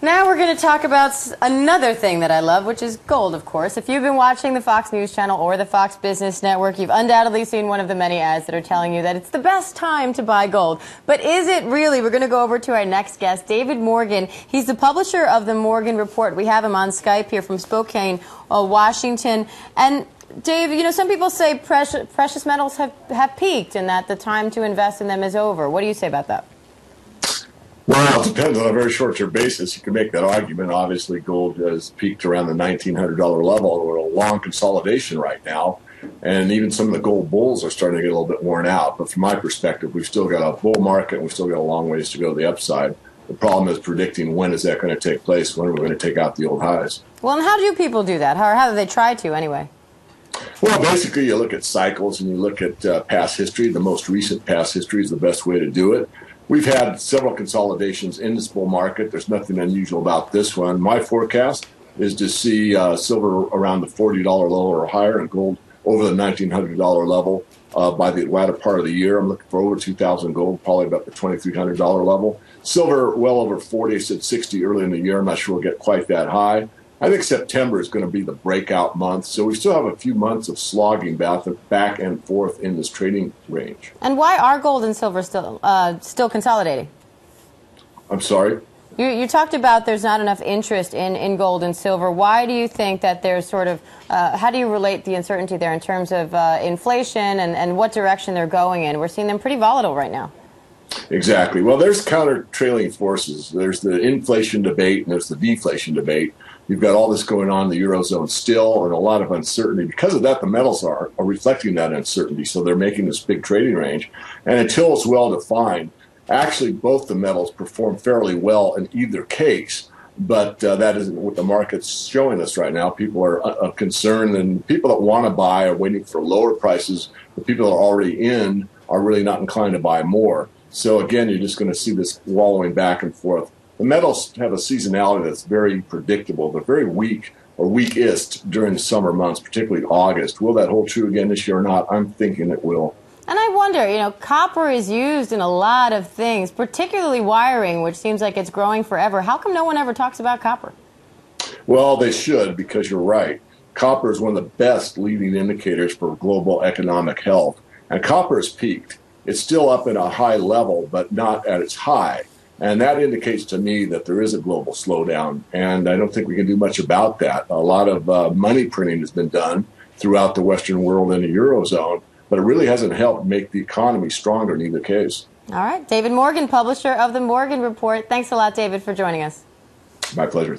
Now we're going to talk about another thing that I love, which is gold, of course. If you've been watching the Fox News Channel or the Fox Business Network, you've undoubtedly seen one of the many ads that are telling you that it's the best time to buy gold. But is it really? We're going to go over to our next guest, David Morgan. He's the publisher of the Morgan Report. We have him on Skype here from Spokane, Washington. And Dave, you know, some people say precious metals have peaked and that the time to invest in them is over. What do you say about that? Well, it depends on a very short-term basis. You can make that argument. Obviously, gold has peaked around the $1,900 level. We're in a long consolidation right now, and even some of the gold bulls are starting to get a little bit worn out. But from my perspective, we've still got a bull market, and we've still got a long ways to go to the upside. The problem is predicting when is that going to take place, when are we going to take out the old highs. Well, and how do people do that? How do they try to, anyway? Well, basically, you look at cycles and you look at past history. The most recent past history is the best way to do it. We've had several consolidations in this bull market. There's nothing unusual about this one. My forecast is to see silver around the $40 level or higher and gold over the $1,900 level by the latter part of the year. I'm looking for over 2,000 gold, probably about the $2,300 level. Silver well over 40. I said 60 early in the year. I'm not sure we'll get quite that high. I think September is going to be the breakout month, so we still have a few months of slogging back and forth in this trading range. And why are gold and silver still consolidating? I'm sorry? You talked about there's not enough interest in gold and silver. Why do you think that there's sort of, how do you relate the uncertainty there in terms of inflation and what direction they're going in? We're seeing them pretty volatile right now. Exactly. Well, there's counter-trailing forces. There's the inflation debate and there's the deflation debate. You've got all this going on in the Eurozone still and a lot of uncertainty. Because of that, the metals are reflecting that uncertainty, so they're making this big trading range. And until it's well-defined, actually both the metals perform fairly well in either case, but that isn't what the market's showing us right now. People are concerned, and people that want to buy are waiting for lower prices. The people that are already in are really not inclined to buy more. So again, you're just going to see this wallowing back and forth. The metals have a seasonality that's very predictable. They're very weak or weakest during the summer months, particularly August. Will that hold true again this year or not? I'm thinking it will. And I wonder, you know, copper is used in a lot of things, particularly wiring, which seems like it's growing forever. How come no one ever talks about copper? Well, they should, because you're right. Copper is one of the best leading indicators for global economic health. And copper has peaked. It's still up at a high level, but not at its high. And that indicates to me that there is a global slowdown, and I don't think we can do much about that. A lot of money printing has been done throughout the Western world and the Eurozone, but it really hasn't helped make the economy stronger in either case. All right. David Morgan, publisher of the Morgan Report. Thanks a lot, David, for joining us. My pleasure.